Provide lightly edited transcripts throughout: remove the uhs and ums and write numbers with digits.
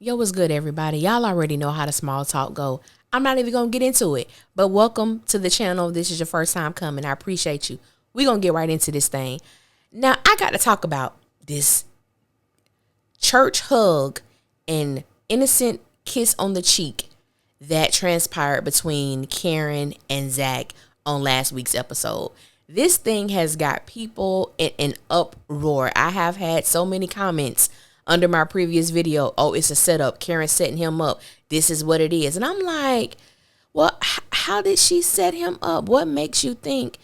Yo, what's good, everybody? Y'all already know how the small talk go. I'm not even going to get into it, but welcome to the channel. This is your first time coming. I appreciate you. We're going to get right into this thing. Now, I got to talk about this church hug and innocent kiss on the cheek that transpired between Karen and Zach on last week's episode. This thing has got people in an uproar. I have had so many comments under my previous video. Oh, it's a setup. Karen setting him up. This is what it is. And I'm like, well, how did she set him up? What makes you think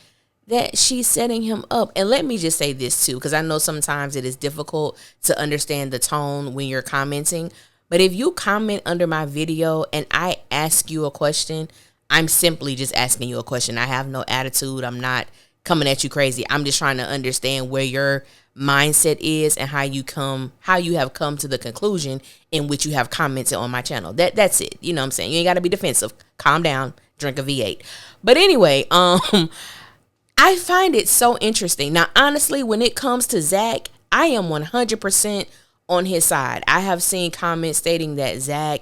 that she's setting him up? And let me just say this too, because I know sometimes it is difficult to understand the tone when you're commenting. But if you comment under my video and I ask you a question, I'm simply just asking you a question. I have no attitude. I'm not coming at you crazy. I'm just trying to understand where your mindset is and how you have come to the conclusion in which you have commented on my channel. That's it. You know what I'm saying? You ain't got to be defensive. Calm down. Drink a V8. But anyway, I find it so interesting. Now, honestly, when it comes to Zach, I am 100% on his side. I have seen comments stating that Zach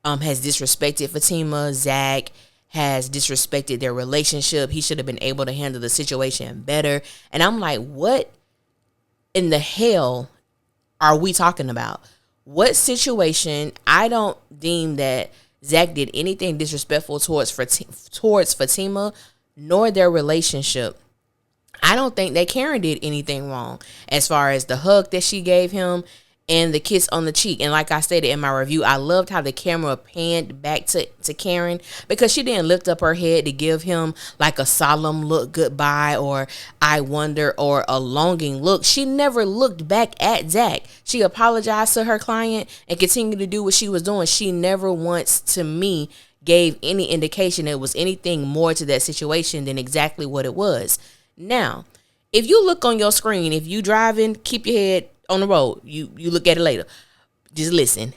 has disrespected Fatima. Zach has disrespected their relationship. He should have been able to handle the situation better. And I'm like, what in the hell are we talking about? What situation? I don't deem that Zach did anything disrespectful towards Fatima, nor their relationship. I don't think that Karen did anything wrong as far as the hug that she gave him and the kiss on the cheek. And like I stated in my review, I loved how the camera panned back to Karen, because she didn't lift up her head to give him like a solemn look goodbye or I wonder or a longing look. She never looked back at Zach. She apologized to her client and continued to do what she was doing. She never once to me gave any indication it was anything more to that situation than exactly what it was. Now, if you look on your screen, if you driving, keep your head on the road. You look at it later. Just listen.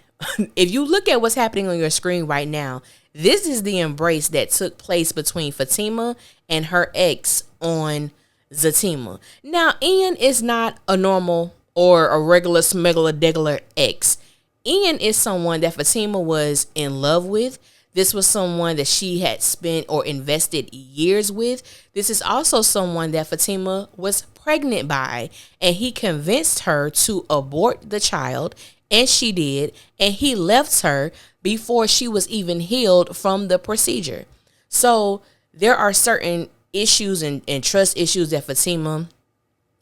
If you look at what's happening on your screen right now, this is the embrace that took place between Fatima and her ex on Zatima. Now, Ian is not a normal or a regular smuggler degular ex. Ian is someone that Fatima was in love with. This was someone that she had spent or invested years with. This is also someone that Fatima was pregnant by, and he convinced her to abort the child, and she did, and he left her before she was even healed from the procedure. So there are certain issues and trust issues that Fatima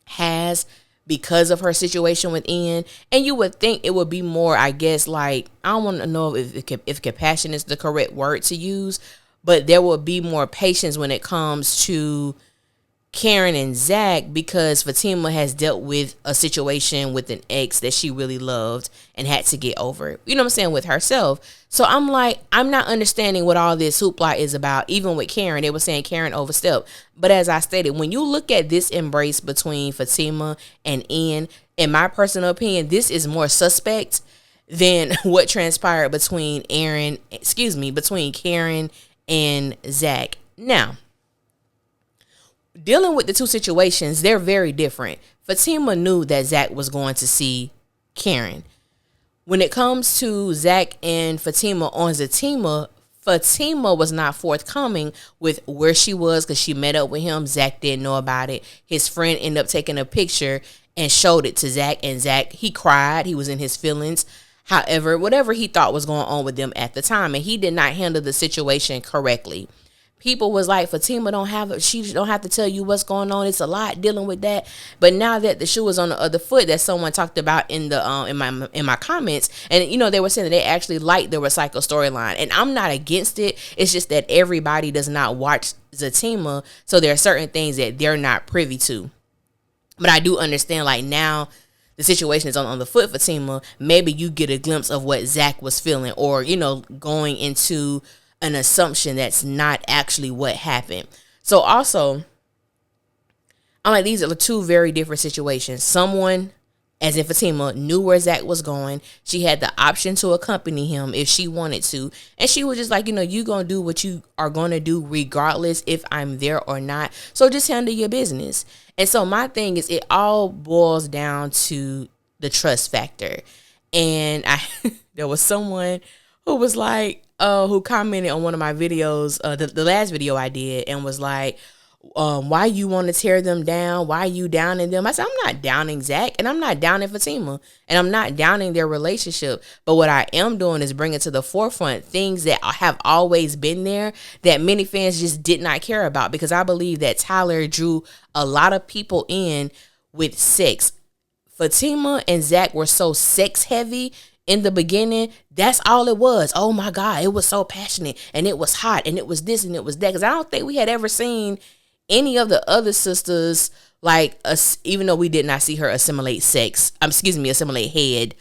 has because of her situation with Ian. And you would think it would be more, I guess, like, I don't want to know if compassion is the correct word to use, but there will be more patience when it comes to Karen and Zach, because Fatima has dealt with a situation with an ex that she really loved and had to get over, you know what I'm saying, with herself. So I'm like, I'm not understanding what all this hoopla is about. Even with Karen, they were saying Karen overstepped. But as I stated, when you look at this embrace between Fatima and Ian, in my personal opinion, this is more suspect than what transpired between between Karen and Zach. Now, dealing with the two situations, they're very different. Fatima knew that Zach was going to see Karen. When it comes to Zach and Fatima on Zatima, Fatima was not forthcoming with where she was because she met up with him. Zach didn't know about it. His friend ended up taking a picture and showed it to Zach, and Zach, he cried. He was in his feelings. However, whatever he thought was going on with them at the time, and he did not handle the situation correctly. People was like, Fatima she don't have to tell you what's going on. It's a lot dealing with that. But now that the shoe is on the other foot, that someone talked about in the in my comments, and they were saying that they actually liked the recycle storyline, and I'm not against it. It's just that everybody does not watch Zatima, so there are certain things that they're not privy to. But I do understand, like, now the situation is on the foot for Fatima. Maybe you get a glimpse of what Zach was feeling, or going into an assumption that's not actually what happened. So also, I'm like, these are two very different situations. Someone, as in Fatima, knew where Zach was going. She had the option to accompany him if she wanted to. And she was just like, you going to do what you are going to do regardless if I'm there or not. So just handle your business. And so my thing is, it all boils down to the trust factor. And there was someone who was like, who commented on one of my videos, the last video I did, and was like, why you want to tear them down? Why are you downing them? I said, I'm not downing Zach, and I'm not downing Fatima, and I'm not downing their relationship. But what I am doing is bringing to the forefront things that have always been there that many fans just did not care about, because I believe that Tyler drew a lot of people in with sex. Fatima and Zach were so sex heavy in the beginning. That's all it was. Oh my God, it was so passionate, and it was hot, and it was this, and it was that. Because I don't think we had ever seen any of the other sisters, like us, even though we did not see her assimilate assimilate head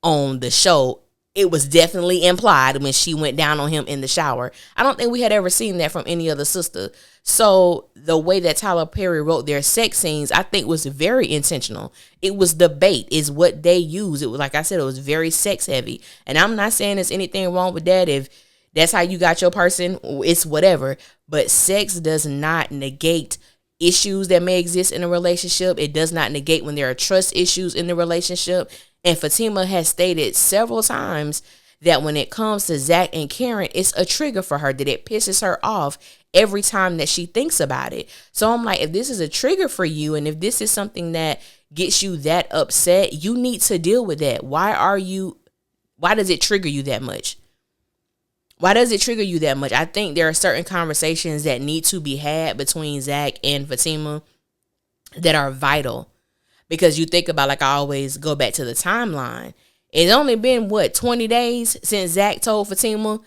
on the show. It was definitely implied when she went down on him in the shower. I don't think we had ever seen that from any other sister. So the way that Tyler Perry wrote their sex scenes, I think was very intentional. It was the bait, is what they used. It was, like I said, it was very sex heavy. And I'm not saying there's anything wrong with that. If that's how you got your person, it's whatever. But sex does not negate issues that may exist in a relationship. It does not negate when there are trust issues in the relationship. And Fatima has stated several times that when it comes to Zach and Karen, it's a trigger for her, that it pisses her off every time that she thinks about it. So I'm like, if this is a trigger for you, and if this is something that gets you that upset, you need to deal with that. Why does it trigger you that much? Why does it trigger you that much? I think there are certain conversations that need to be had between Zach and Fatima that are vital. Because you think about, like I always go back to the timeline. It's only been, 20 days since Zach told Fatima,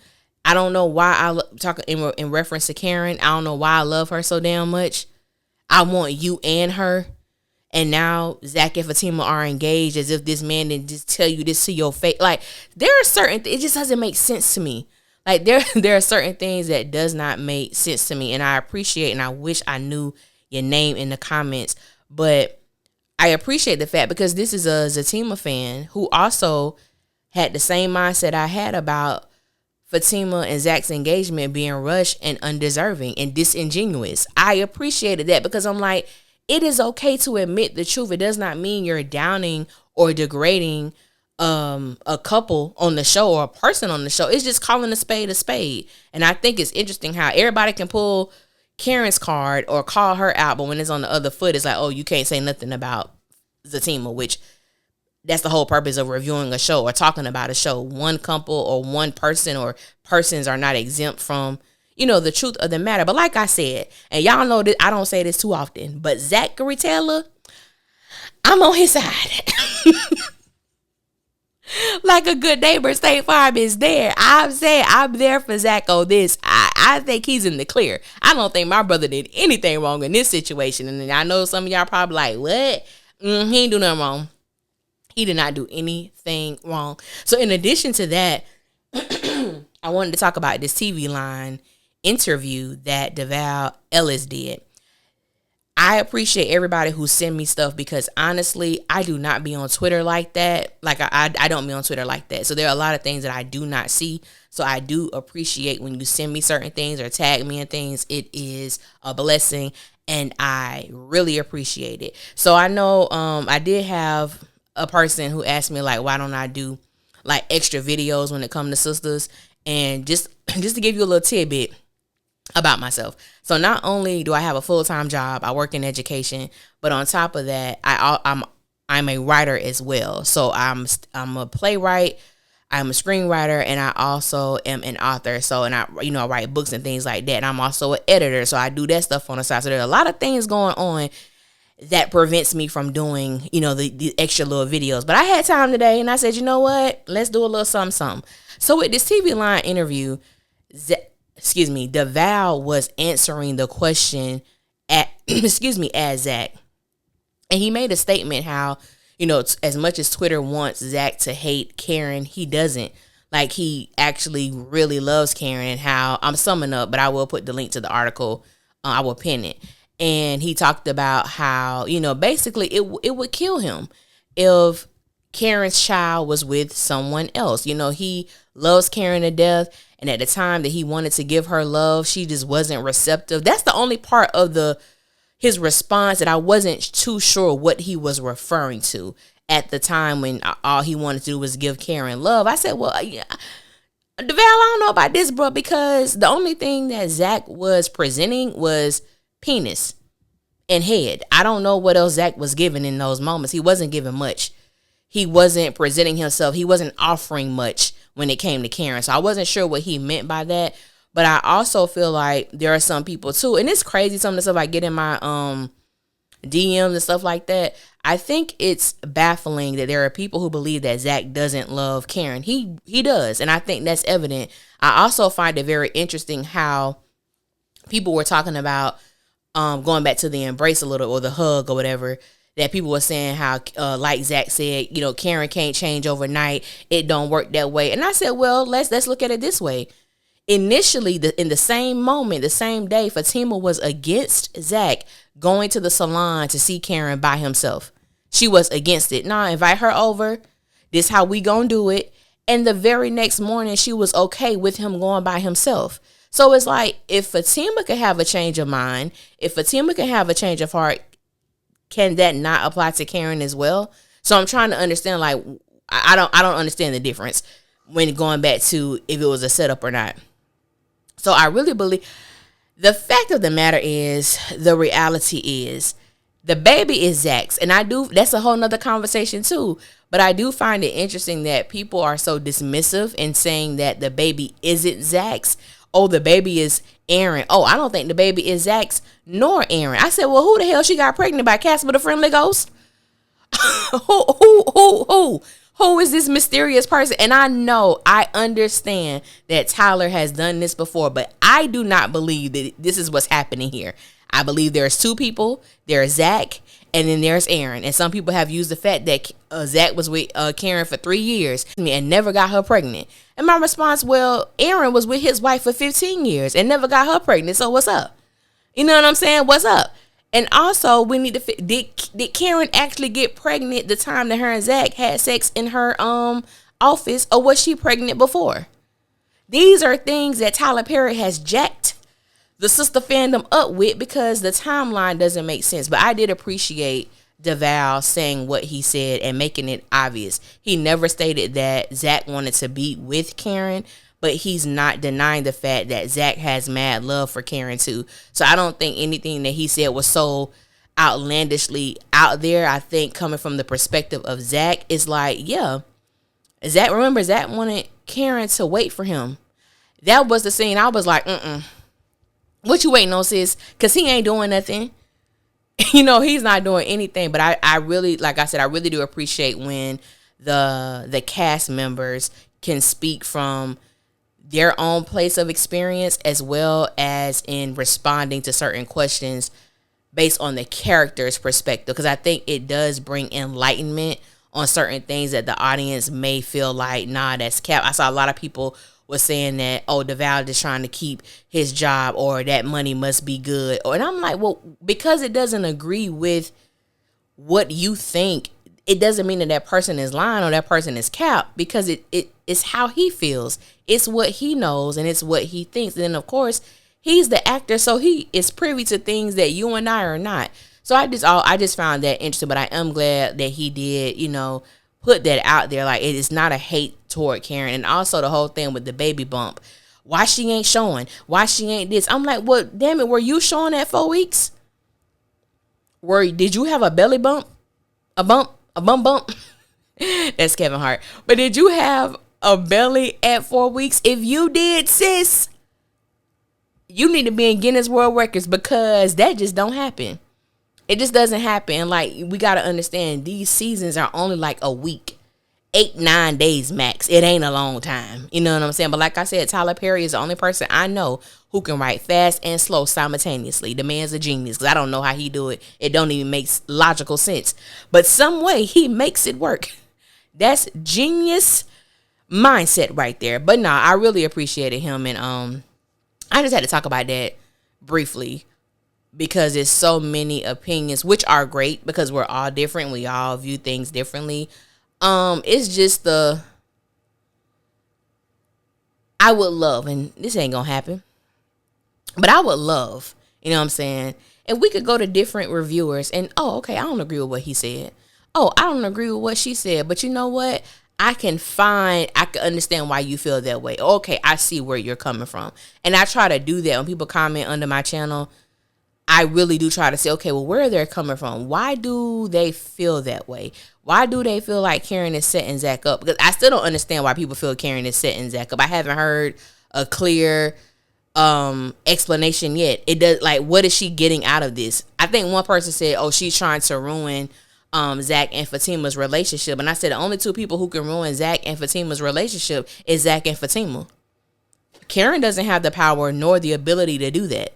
I don't know why I talk in reference to Karen. I don't know why I love her so damn much. I want you and her. And now Zach and Fatima are engaged, as if this man didn't just tell you this to your face. Like, there are certain, it just doesn't make sense to me. Like, there are certain things that does not make sense to me. And I appreciate, and I wish I knew your name in the comments. But I appreciate the fact, because this is a Zatima fan who also had the same mindset I had about Fatima and Zach's engagement being rushed and undeserving and disingenuous. I appreciated that, because I'm like, it is okay to admit the truth. It does not mean you're downing or degrading a couple on the show or a person on the show. It's just calling a spade. And I think it's interesting how everybody can pull Karen's card or call her out, but when it's on the other foot, it's like, oh, you can't say nothing about Zatima, which that's the whole purpose of reviewing a show or talking about a show. One couple or one person or persons are not exempt from, the truth of the matter. But like I said, and y'all know that I don't say this too often, but Zachary Taylor, I'm on his side. Like a good neighbor, State Farm is there. I'm saying I'm there for Zach on this. I think he's in the clear. I don't think my brother did anything wrong in this situation. And I know some of y'all probably like, what? He ain't do nothing wrong. He did not do anything wrong. So in addition to that, I wanted to talk about this TV line interview that Devale Ellis did. I appreciate everybody who send me stuff, because honestly, I do not be on Twitter like that. Like I don't be on Twitter like that. So there are a lot of things that I do not see. So I do appreciate when you send me certain things or tag me in things. It is a blessing, and I really appreciate it. So I know I did have a person who asked me, like, why don't I do like extra videos when it comes to sisters? And just to give you a little tidbit about myself. So not only do I have a full-time job, I work in education, but on top of that, I'm a writer as well. So I'm a playwright, I'm a screenwriter, and I also am an author. So, and I write books and things like that. And I'm also an editor, so I do that stuff on the side. So there's a lot of things going on that prevents me from doing, the extra little videos. But I had time today, and I said, you know what? Let's do a little something. So with this TV line interview, Devale was answering the question as Zach. And he made a statement how, as much as Twitter wants Zach to hate Karen, he doesn't. Like, he actually really loves Karen, and how, I'm summing up, but I will put the link to the article. I will pin it. And he talked about how, basically it would kill him if Karen's child was with someone else. He loves Karen to death. And at the time that he wanted to give her love, she just wasn't receptive. That's the only part of his response that I wasn't too sure what he was referring to. at the time when all he wanted to do was give Karen love. I said, well, yeah, Devale, I don't know about this, bro, because the only thing that Zach was presenting was penis and head. I don't know what else Zach was giving in those moments. He wasn't giving much. He wasn't presenting himself. He wasn't offering much when it came to Karen. So I wasn't sure what he meant by that. But I also feel like there are some people too, and it's crazy, some of the stuff I get in my DMs and stuff like that. I think it's baffling that there are people who believe that Zach doesn't love Karen. He does, and I think that's evident. I also find it very interesting how people were talking about going back to the embrace a little, or the hug or whatever, that people were saying how, like Zach said, Karen can't change overnight. It don't work that way. And I said, well, let's look at it this way. Initially, in the same moment, the same day, Fatima was against Zach going to the salon to see Karen by himself. She was against it. Nah, invite her over. This how we gonna do it. And the very next morning, she was okay with him going by himself. So it's like, if Fatima could have a change of mind, if Fatima can have a change of heart, can that not apply to Karen as well? So I'm trying to understand, like, I don't understand the difference when going back to if it was a setup or not. So I really believe, the fact of the matter is, the reality is, the baby is Zach's. And that's a whole nother conversation too. But I do find it interesting that people are so dismissive in saying that the baby isn't Zach's. Oh, the baby is Aaron. Oh, I don't think the baby is Zach's nor Aaron. I said, well, who the hell she got pregnant by? Casper the Friendly Ghost? Who is this mysterious person? And I understand that Tyler has done this before, but I do not believe that this is what's happening here. I believe there's two people. There's Zach, and then there's Aaron. And some people have used the fact that Zach was with Karen for 3 years and never got her pregnant. And my response, well, Aaron was with his wife for 15 years and never got her pregnant. So what's up? You know what I'm saying? What's up? And also, we need to did Karen actually get pregnant the time that her and Zach had sex in her office, or was she pregnant before? These are things that Tyler Perry has jacked the sister fandom up with, because the timeline doesn't make sense. But I did appreciate Devale saying what he said and making it obvious. He never stated that Zach wanted to be with Karen, but he's not denying the fact that Zach has mad love for Karen too. So I don't think anything that he said was so outlandishly out there. I think coming from the perspective of Zach, is like, yeah, Zach wanted Karen to wait for him. That was the scene. I was like, what you waiting on, sis? Because he ain't doing nothing. He's not doing anything. But I really, like I said, I really do appreciate when the cast members can speak from their own place of experience, as well as in responding to certain questions based on the character's perspective. Because I think it does bring enlightenment on certain things that the audience may feel like, nah, that's cap. I saw a lot of people was saying that, oh, Devale is trying to keep his job, or that money must be good. And I'm like, well, because it doesn't agree with what you think, it doesn't mean that that person is lying or that person is cap, because it's how he feels. It's what he knows, and it's what he thinks. And then, of course, he's the actor, so he is privy to things that you and I are not. So I just found that interesting. But I am glad that he did, put that out there. Like, it is not a hate toward Karen. And also the whole thing with the baby bump. Why she ain't showing? Why she ain't this? I'm like, well, damn it, were you showing at 4 weeks? Did you have a belly bump? A bump? That's Kevin Hart. But did you have a belly at 4 weeks? If you did, sis, you need to be in Guinness World Records, because that just don't happen. It just doesn't happen. Like, we got to understand, these seasons are only like a week, 8-9 days max. It ain't a long time. You know what I'm saying? But like I said, Tyler Perry is the only person I know who can write fast and slow simultaneously. The man's a genius, because I don't know how he do it. It don't even make logical sense. But some way he makes it work. That's genius mindset right there. But nah, I really appreciated him. And I just had to talk about that briefly, because there's so many opinions, which are great, because we're all different. We all view things differently. It's just I would love, and this ain't gonna happen, but I would love, you know what I'm saying, if we could go to different reviewers and, oh, okay, I don't agree with what he said. oh, I don't agree with what she said, but you know what? I can understand why you feel that way. Okay, I see where you're coming from. And I try to do that when people comment under my channel. I really do try to say, okay, well, where they're coming from. Why do they feel that way? Why do they feel like Karen is setting Zach up? Because I still don't understand why people feel Karen is setting Zach up. I haven't heard a clear explanation yet. It does, like, what is she getting out of this? I think one person said, oh, she's trying to ruin Zach and Fatima's relationship. And I said the only two people who can ruin Zach and Fatima's relationship is Zach and Fatima. Karen doesn't have the power nor the ability to do that.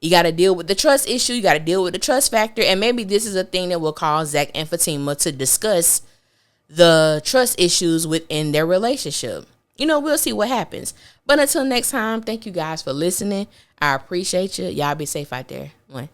You got to deal with the trust issue. You got to deal with the trust factor. And maybe this is a thing that will cause Zach and Fatima to discuss the trust issues within their relationship. You know, we'll see what happens. But until next time, thank you guys for listening. I appreciate you. Y'all be safe out there. One.